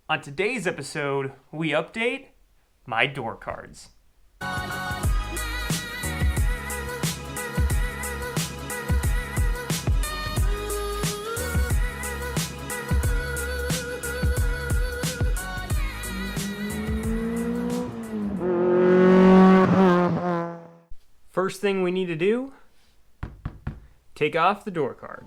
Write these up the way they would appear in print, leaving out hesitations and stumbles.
On today's episode, we update my door cards. First thing we need to do, take off the door card.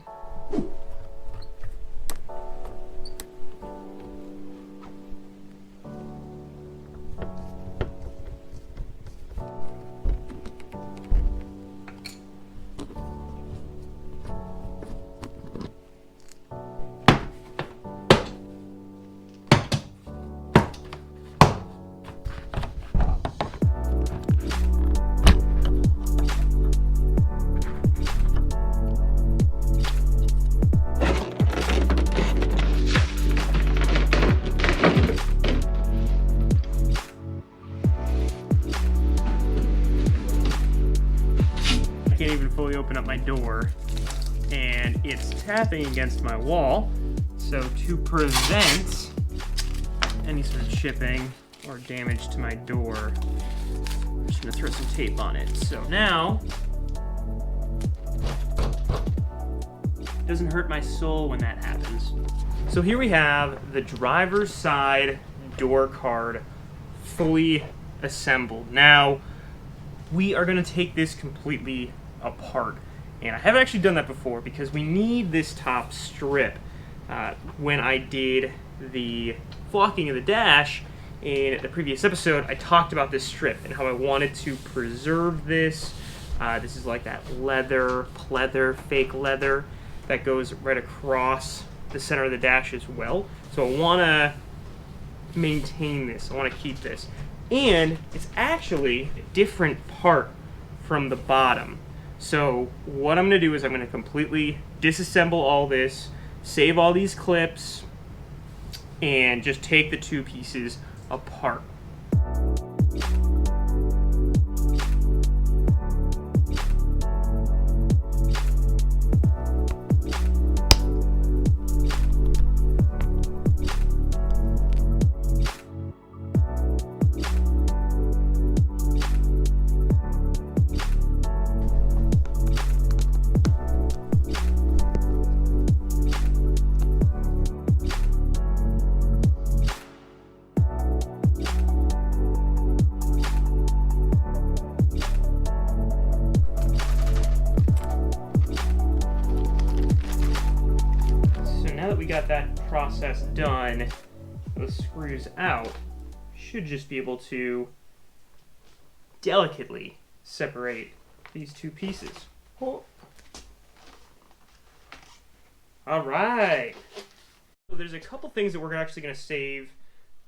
Can't even fully open up my door, and it's tapping against my wall. So to prevent any sort of chipping or damage to my door, I'm just gonna throw some tape on it. So now, it doesn't hurt my soul when that happens. So here we have the driver's side door card fully assembled. Now, we are gonna take this completely apart, and I haven't actually done that before because we need this top strip. When I did the flocking of the dash in the previous episode, I talked about this strip and how I wanted to preserve this. This is like that leather, pleather, fake leather that goes right across the center of the dash as well. So I want to maintain this. I want to keep this. And it's actually a different part from the bottom. So what I'm going to do is I'm going to completely disassemble all this, save all these clips, and just take the two pieces apart. We got that process done, those screws out, should just be able to delicately separate these two pieces. Oh. All right. So there's a couple things that we're actually going to save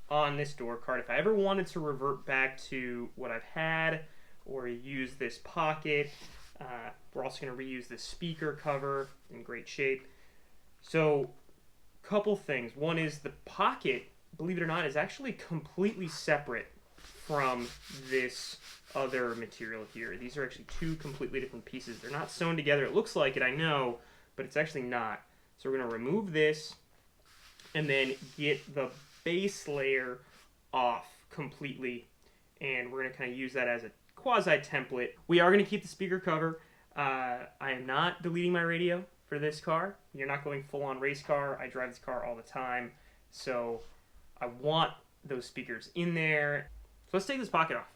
on this door card. If I ever wanted to revert back to what I've had or use this pocket, we're also going to reuse this speaker cover in great shape. So couple things. One is the pocket, believe it or not, is actually completely separate from this other material here. These are actually two completely different pieces. They're not sewn together. It looks like it, I know, but it's actually not. So we're going to remove this and then get the base layer off completely, and we're going to kind of use that as a quasi template. We are going to keep the speaker cover. I am not deleting my radio for this car. You're not going full-on race car. I drive this car all the time, so I want those speakers in there. So let's take this pocket off.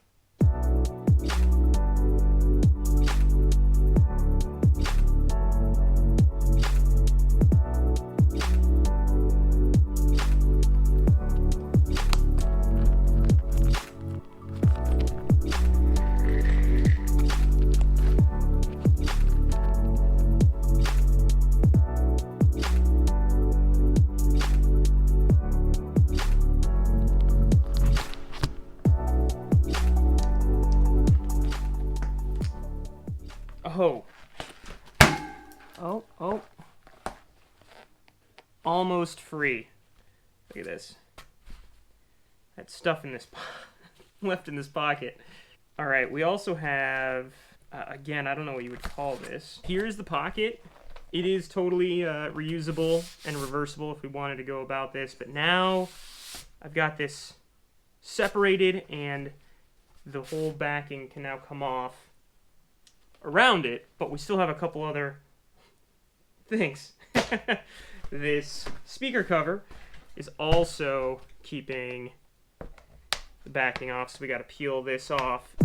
Oh. Almost free. Look at this. That stuff in this left in this pocket. All right, we also have, again, I don't know what you would call this. Here's the pocket. It is totally reusable and reversible if we wanted to go about this, but now I've got this separated, and the whole backing can now come off around it, but we still have a couple other things. This speaker cover is also keeping the backing off, so we got to peel this off.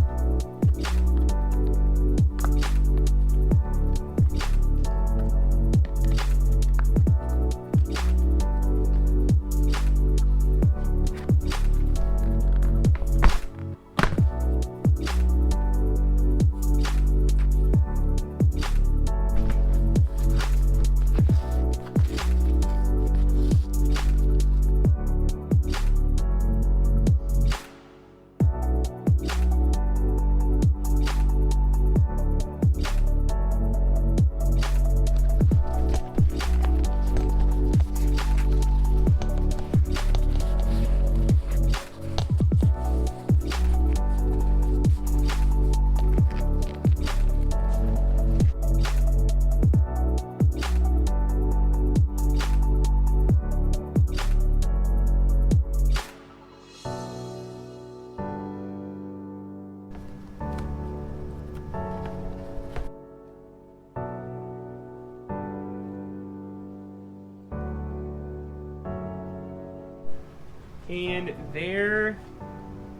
And there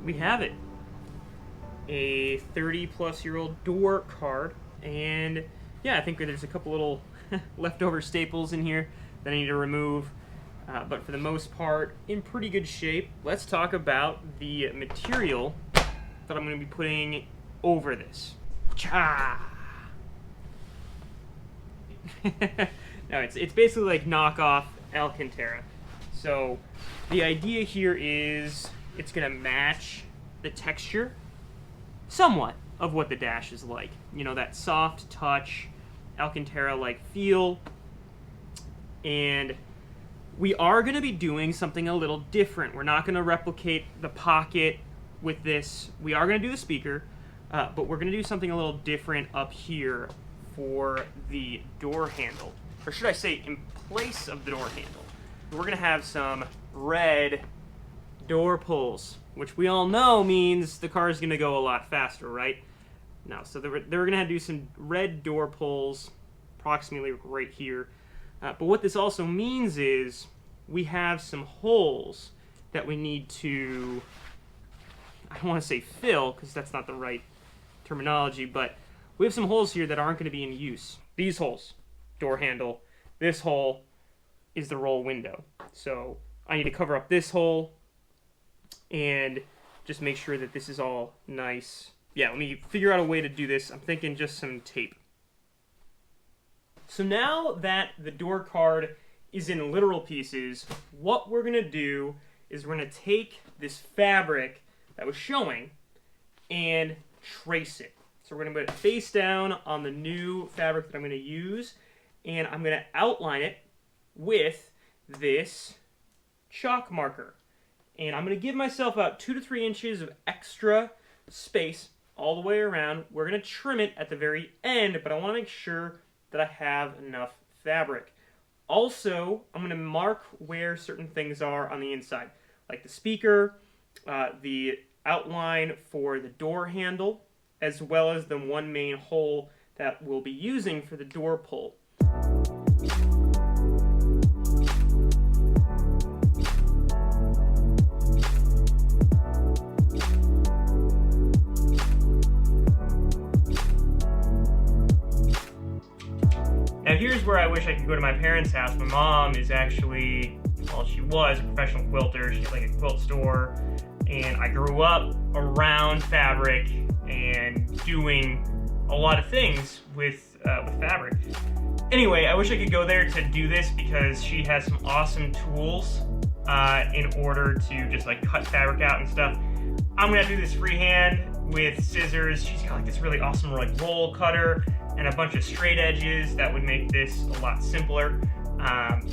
we have it. A 30-plus-year-old door card. And yeah, I think there's a couple little leftover staples in here that I need to remove. But for the most part, in pretty good shape. Let's talk about the material that I'm going to be putting over this. Cha! No, it's basically like knockoff Alcantara. So the idea here is it's going to match the texture somewhat of what the dash is like. You know, that soft touch, Alcantara-like feel. And we are going to be doing something a little different. We're not going to replicate the pocket with this. We are going to do the speaker, but we're going to do something a little different up here for the door handle. Or should I say, in place of the door handle. We're going to have some red door pulls, which we all know means the car is going to go a lot faster, right? No, so they're going to do some red door pulls, approximately right here. But what this also means is we have some holes that we need to, I don't want to say fill, because that's not the right terminology, but we have some holes here that aren't going to be in use. These holes, door handle, this hole is the roll window. So I need to cover up this hole and just make sure that this is all nice. Yeah, let me figure out a way to do this. I'm thinking just some tape. So now that the door card is in literal pieces, what we're going to do is we're going to take this fabric that was showing and trace it. So we're going to put it face down on the new fabric that I'm going to use, and I'm going to outline it with this chalk marker. And I'm going to give myself about 2 to 3 inches of extra space all the way around. We're going to trim it at the very end, but I want to make sure that I have enough fabric. Also, I'm going to mark where certain things are on the inside, like the speaker, the outline for the door handle, as well as the one main hole that we'll be using for the door pull. Now here's where I wish I could go to my parents' house. My mom is actually, well, she was a professional quilter. She had like a quilt store, and I grew up around fabric and doing a lot of things with fabric. Anyway, I wish I could go there to do this because she has some awesome tools in order to just like cut fabric out and stuff. I'm gonna do this freehand with scissors. She's got like this really awesome like roll cutter and a bunch of straight edges that would make this a lot simpler.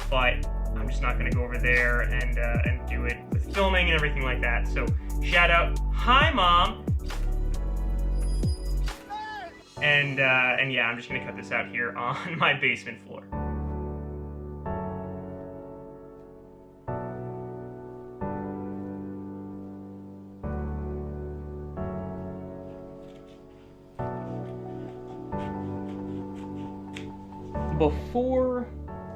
But I'm just not gonna go over there and do it with filming and everything like that. So shout out, hi mom. And yeah, I'm just gonna cut this out here on my basement floor. before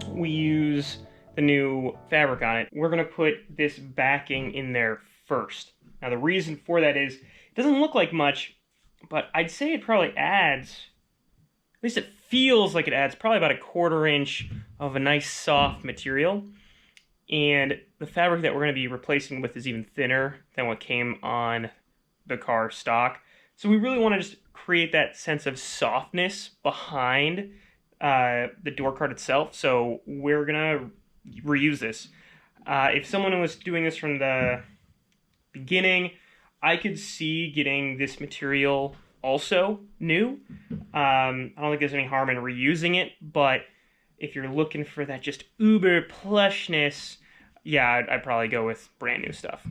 we use the new fabric on it, we're going to put this backing in there first. Now the reason for that is, it doesn't look like much, but I'd say it probably adds, at least it feels like it adds probably about 1/4 inch of a nice soft material. And the fabric that we're going to be replacing with is even thinner than what came on the car stock. So we really want to just create that sense of softness behind the door card itself. So we're going to reuse this. If someone was doing this from the beginning, I could see getting this material also new. I don't think there's any harm in reusing it, but if you're looking for that just uber plushness, yeah, I'd probably go with brand new stuff.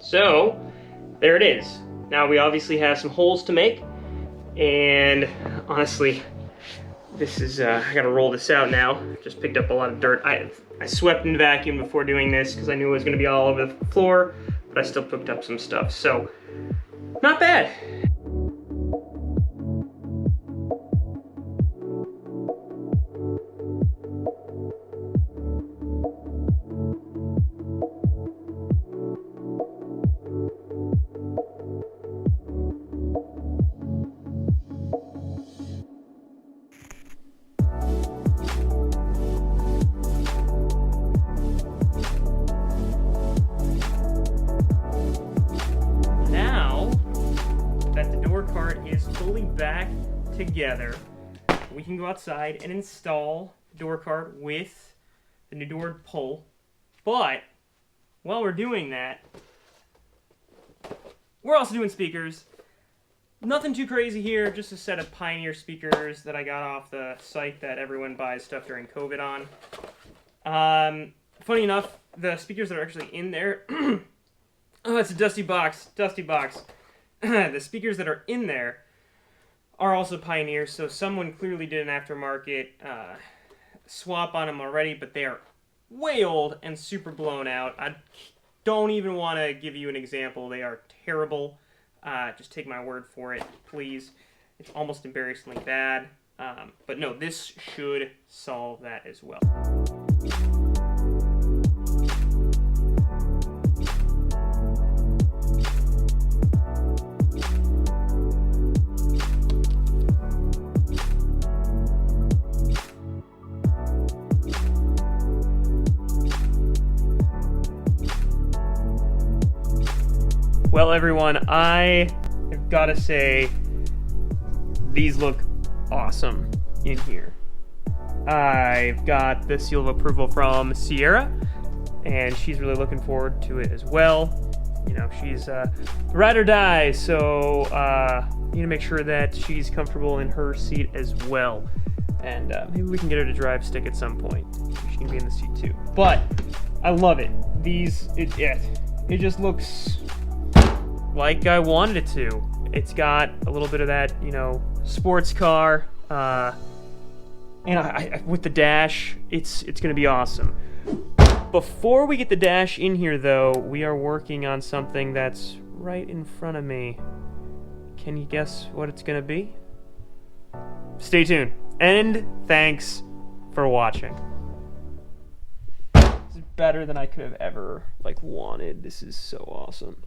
So, there it is. Now we obviously have some holes to make, and honestly, this is, I gotta roll this out now. Just picked up a lot of dirt. I swept and vacuumed before doing this because I knew it was gonna be all over the floor, but I still picked up some stuff, so not bad. Back together, we can go outside and install the door cart with the new door pull. But while we're doing that, we're also doing speakers. Nothing too crazy here, just a set of Pioneer speakers that I got off the site that everyone buys stuff during COVID on. Funny enough, the speakers that are actually in there oh, it's a dusty box. The speakers that are in there are also Pioneer, so someone clearly did an aftermarket swap on them already, but they are way old and super blown out. I don't even want to give you an example. They are terrible. Just take my word for it, please. It's almost embarrassingly bad. But no, this should solve that as well. Well, everyone, I have got to say, these look awesome in here. I've got the seal of approval from Sierra, and she's really looking forward to it as well. You know, she's ride or die, so need to make sure that she's comfortable in her seat as well. And maybe we can get her to drive stick at some point. She can be in the seat too. But I love it. It just looks like I wanted it to. It's got a little bit of that, you know, sports car, and with the dash, it's gonna be awesome. Before we get the dash in here, though, we are working on something that's right in front of me. Can you guess what it's gonna be? stay tuned. And thanks for watching. This is better than I could have ever wanted. This is so awesome.